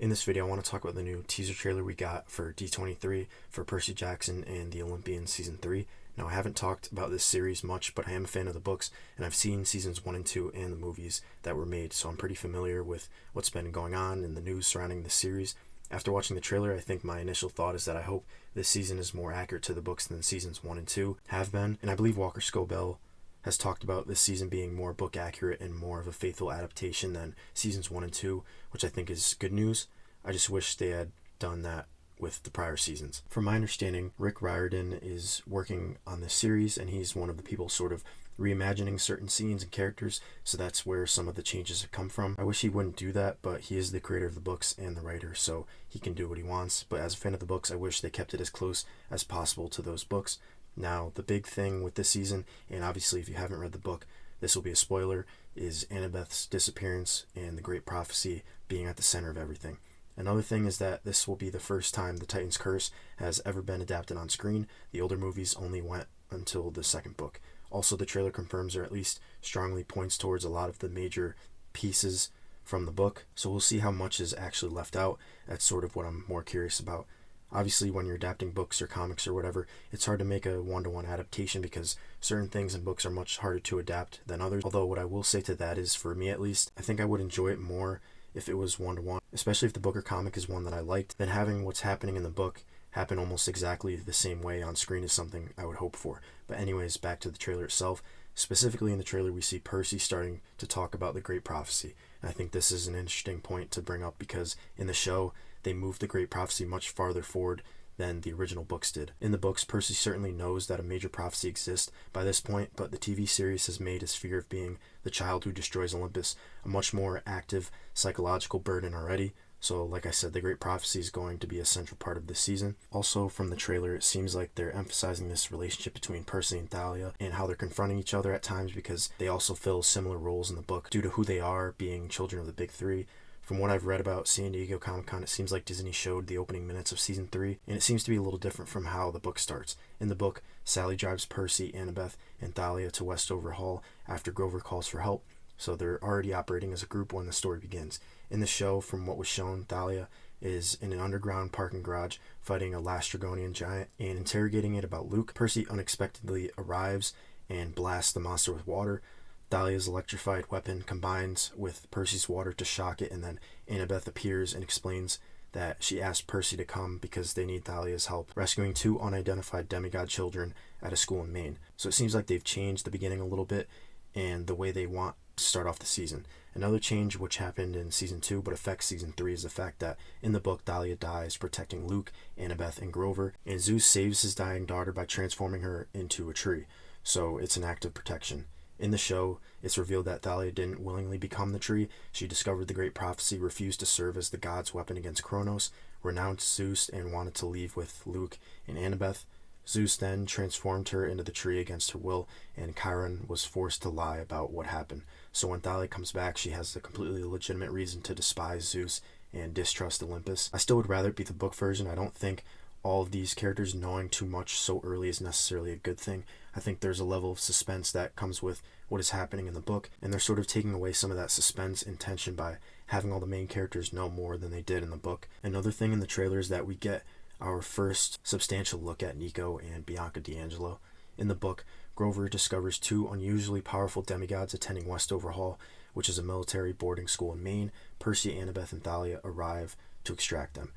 In this video, I want to talk about the new teaser trailer we got for D23 for Percy Jackson and the Olympians Season 3. Now, I haven't talked about this series much, but I am a fan of the books, and I've seen Seasons 1 and 2 and the movies that were made, so I'm pretty familiar with what's been going on in the news surrounding the series. After watching the trailer, I think my initial thought is that I hope this season is more accurate to the books than Seasons 1 and 2 have been, and I believe Walker Scobell has talked about this season being more book accurate and more of a faithful adaptation than Seasons 1 and 2, which I think is good news. I just wish they had done that with the prior seasons. From my understanding, Rick Riordan is working on this series, and he's one of the people sort of reimagining certain scenes and characters, so that's where some of the changes have come from. I wish he wouldn't do that, but he is the creator of the books and the writer, so he can do what he wants. But as a fan of the books, I wish they kept it as close as possible to those books. Now, the big thing with this season, and obviously if you haven't read the book, this will be a spoiler, is Annabeth's disappearance and the Great Prophecy being at the center of everything. Another thing is that this will be the first time the Titan's Curse has ever been adapted on screen. The older movies only went until the second book. Also, the trailer confirms, or at least strongly points towards, a lot of the major pieces from the book, so we'll see how much is actually left out. That's sort of what I'm more curious about. Obviously, when you're adapting books or comics or whatever, it's hard to make a one-to-one adaptation because certain things in books are much harder to adapt than others. Although what I will say to that is, for me at least, I think I would enjoy it more if it was one-to-one, especially if the book or comic is one that I liked. Then having what's happening in the book happen almost exactly the same way on screen is something I would hope for. But anyways, back to the trailer itself. Specifically in the trailer, we see Percy starting to talk about the Great Prophecy. And I think this is an interesting point to bring up because in the show, they moved the Great Prophecy much farther forward than the original books did. In the books, Percy certainly knows that a major prophecy exists by this point, but the TV series has made his fear of being the child who destroys Olympus a much more active psychological burden already. So like I said, the Great Prophecy is going to be a central part of this season. Also, from the trailer, it seems like they're emphasizing this relationship between Percy and Thalia and how they're confronting each other at times because they also fill similar roles in the book due to who they are, being children of the Big Three. From what I've read about San Diego Comic-Con, it seems like Disney showed the opening minutes of Season 3, and it seems to be a little different from how the book starts. In the book, Sally drives Percy, Annabeth, and Thalia to Westover Hall after Grover calls for help, so they're already operating as a group when the story begins. In the show, from what was shown, Thalia is in an underground parking garage fighting a Lastrygonian giant and interrogating it about Luke. Percy unexpectedly arrives and blasts the monster with water. Thalia's electrified weapon combines with Percy's water to shock it, and then Annabeth appears and explains that she asked Percy to come because they need Thalia's help rescuing two unidentified demigod children at a school in Maine. So it seems like they've changed the beginning a little bit and the way they want to start off the season. Another change which happened in Season 2 but affects Season 3 is the fact that in the book, Thalia dies protecting Luke, Annabeth, and Grover, and Zeus saves his dying daughter by transforming her into a tree. So it's an act of protection. In the show, it's revealed that Thalia didn't willingly become the tree. She discovered the Great Prophecy, refused to serve as the god's weapon against Kronos, renounced Zeus, and wanted to leave with Luke and Annabeth. Zeus then transformed her into the tree against her will, and Chiron was forced to lie about what happened. So when Thalia comes back, she has a completely legitimate reason to despise Zeus and distrust Olympus. I still would rather it be the book version. I don't think all of these characters knowing too much so early is necessarily a good thing. I think there's a level of suspense that comes with what is happening in the book, and they're sort of taking away some of that suspense and tension by having all the main characters know more than they did in the book. Another thing in the trailer is that we get our first substantial look at Nico and Bianca D'Angelo. In the book, Grover discovers two unusually powerful demigods attending Westover Hall, which is a military boarding school in Maine. Percy, Annabeth, and Thalia arrive to extract them.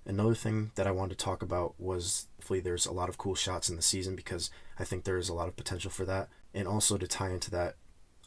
Another thing that I wanted to talk about was, hopefully there's a lot of cool shots in the season because I think there is a lot of potential for that. And also to tie into that,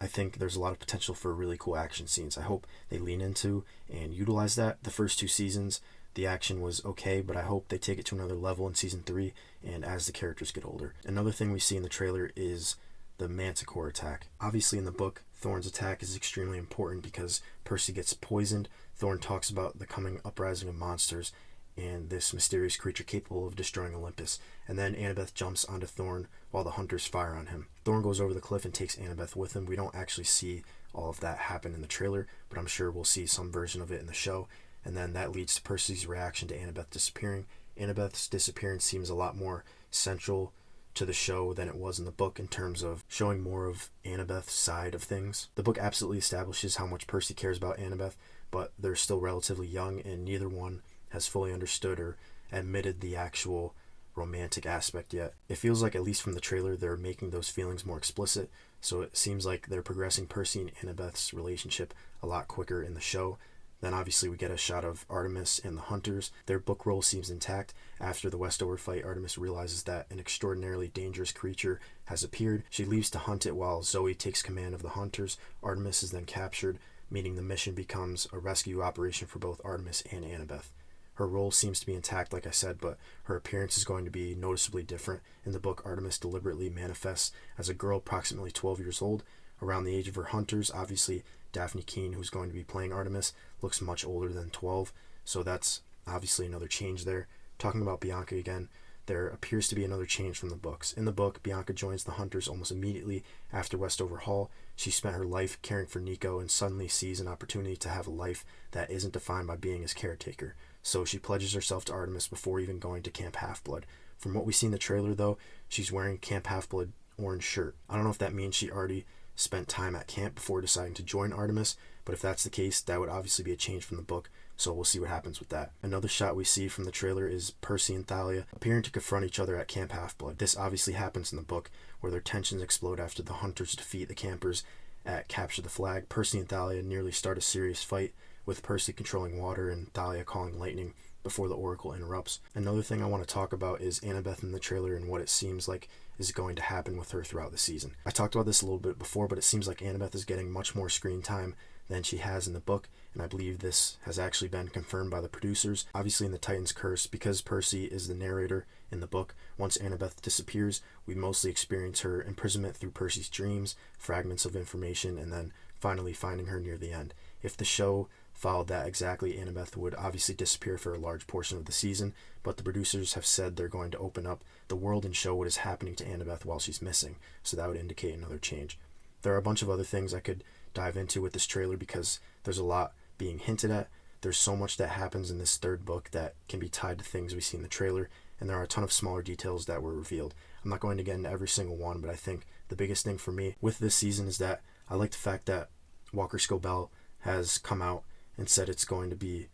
I think there's a lot of potential for really cool action scenes. I hope they lean into and utilize that. The first two seasons, the action was okay, but I hope they take it to another level in Season 3 and as the characters get older. Another thing we see in the trailer is the Manticore attack. Obviously in the book, Thorn's attack is extremely important because Percy gets poisoned. Thorn talks about the coming uprising of monsters and this mysterious creature capable of destroying Olympus. And then Annabeth jumps onto Thorn while the hunters fire on him. Thorn goes over the cliff and takes Annabeth with him. We don't actually see all of that happen in the trailer, but I'm sure we'll see some version of it in the show. And then that leads to Percy's reaction to Annabeth disappearing. Annabeth's disappearance seems a lot more central to the show than it was in the book in terms of showing more of Annabeth's side of things. The book absolutely establishes how much Percy cares about Annabeth, but they're still relatively young, and neither one has fully understood or admitted the actual romantic aspect yet. It feels like, at least from the trailer, they're making those feelings more explicit, so it seems like they're progressing Percy and Annabeth's relationship a lot quicker in the show. Then obviously we get a shot of Artemis and the Hunters. Their book role seems intact. After the Westover fight, Artemis realizes that an extraordinarily dangerous creature has appeared. She leaves to hunt it while Zoe takes command of the Hunters. Artemis is then captured, meaning the mission becomes a rescue operation for both Artemis and Annabeth. Her role seems to be intact, like I said, but her appearance is going to be noticeably different. In the book, Artemis deliberately manifests as a girl approximately 12 years old, around the age of her hunters. Obviously, Daphne Keane, who's going to be playing Artemis, looks much older than 12, so that's obviously another change there. Talking about Bianca again, there appears to be another change from the books. In the book, Bianca joins the Hunters almost immediately after Westover Hall. She spent her life caring for Nico and suddenly sees an opportunity to have a life that isn't defined by being his caretaker. So she pledges herself to Artemis before even going to Camp Half-Blood. From what we see in the trailer, though, she's wearing Camp Half-Blood orange shirt. I don't know if that means she already spent time at camp before deciding to join Artemis, but if that's the case, that would obviously be a change from the book, so we'll see what happens with that. Another shot we see from the trailer is Percy and Thalia appearing to confront each other at Camp Half-Blood. This obviously happens in the book, where their tensions explode after the Hunters defeat the campers at Capture the Flag. Percy and Thalia nearly start a serious fight, with Percy controlling water and Thalia calling lightning before the Oracle interrupts. Another thing I want to talk about is Annabeth in the trailer and what it seems like is going to happen with her throughout the season. I talked about this a little bit before, but it seems like Annabeth is getting much more screen time than she has in the book, and I believe this has actually been confirmed by the producers. Obviously in the Titan's Curse, because Percy is the narrator in the book, once Annabeth disappears, we mostly experience her imprisonment through Percy's dreams, fragments of information, and then finally finding her near the end. If the show followed that exactly, Annabeth would obviously disappear for a large portion of the season, but the producers have said they're going to open up the world and show what is happening to Annabeth while she's missing, so that would indicate another change. There are a bunch of other things I could dive into with this trailer because there's a lot being hinted at. There's so much that happens in this third book that can be tied to things we see in the trailer, and there are a ton of smaller details that were revealed. I'm not going to get into every single one, but I think the biggest thing for me with this season is that I like the fact that Walker Scobell has come out and said it's going to be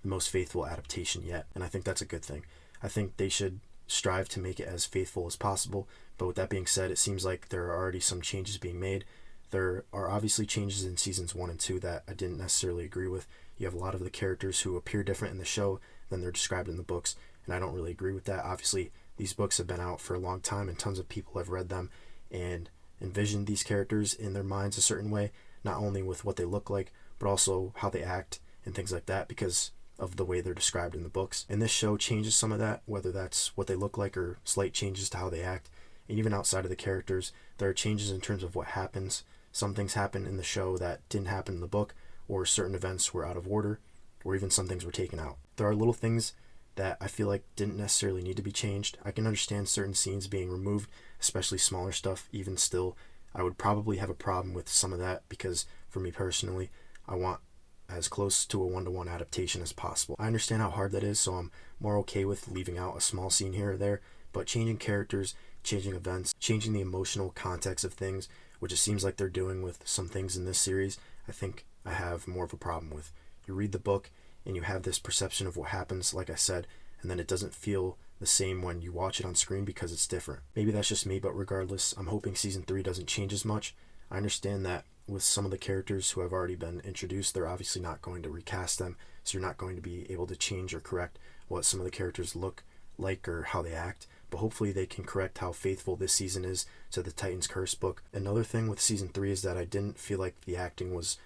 the most faithful adaptation yet, and I think that's a good thing. I think they should strive to make it as faithful as possible, but with that being said, it seems like there are already some changes being made. There are obviously changes in seasons 1 and 2 that I didn't necessarily agree with. You have a lot of the characters who appear different in the show than they're described in the books, and I don't really agree with that. Obviously, these books have been out for a long time, and tons of people have read them and envisioned these characters in their minds a certain way, not only with what they look like, but also how they act and things like that because of the way they're described in the books. And this show changes some of that, whether that's what they look like or slight changes to how they act. And even outside of the characters, there are changes in terms of what happens. Some things happen in the show that didn't happen in the book, or certain events were out of order, or even some things were taken out. There are little things that I feel like didn't necessarily need to be changed. I can understand certain scenes being removed, especially smaller stuff. Even still, I would probably have a problem with some of that because for me personally, I want as close to a one-to-one adaptation as possible. I understand how hard that is, so I'm more okay with leaving out a small scene here or there, but changing characters, changing events, changing the emotional context of things, which it seems like they're doing with some things in this series, I think I have more of a problem with. You read the book and you have this perception of what happens, like I said, and then it doesn't feel the same when you watch it on screen because it's different. Maybe that's just me, but regardless, I'm hoping season 3 doesn't change as much. I understand that with some of the characters who have already been introduced, they're obviously not going to recast them, so you're not going to be able to change or correct what some of the characters look like or how they act, but hopefully they can correct how faithful this season is to the Titan's Curse book. Another thing with season 3 is that I didn't feel like the acting was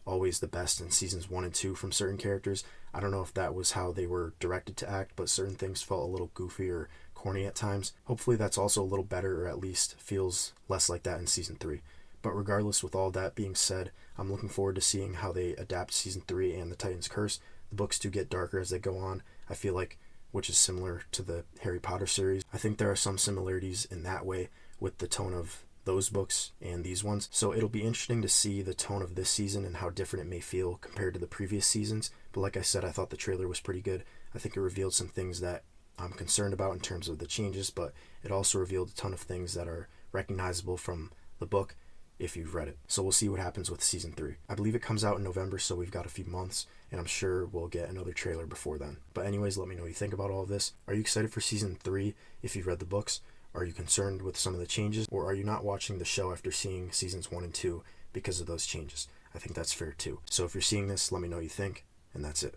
always the best in seasons 1 and 2 from certain characters. I don't know if that was how they were directed to act, but certain things felt a little goofy or corny at times. Hopefully that's also a little better, or at least feels less like that in season 3. But regardless, with all that being said, I'm looking forward to seeing how they adapt season 3 and the Titan's Curse. The books do get darker as they go on, I feel like, which is similar to the Harry Potter series. I think there are some similarities in that way with the tone of those books and these ones. So it'll be interesting to see the tone of this season and how different it may feel compared to the previous seasons. But like I said, I thought the trailer was pretty good. I think it revealed some things that I'm concerned about in terms of the changes, but it also revealed a ton of things that are recognizable from the book. if you've read it. So we'll see what happens with season 3. I believe it comes out in November, so we've got a few months, and I'm sure we'll get another trailer before then. But anyways, let me know what you think about all of this. Are you excited for season 3 if you've read the books? Are you concerned with some of the changes, or are you not watching the show after seeing seasons 1 and 2 because of those changes? I think that's fair too. So if you're seeing this, let me know what you think, and that's it.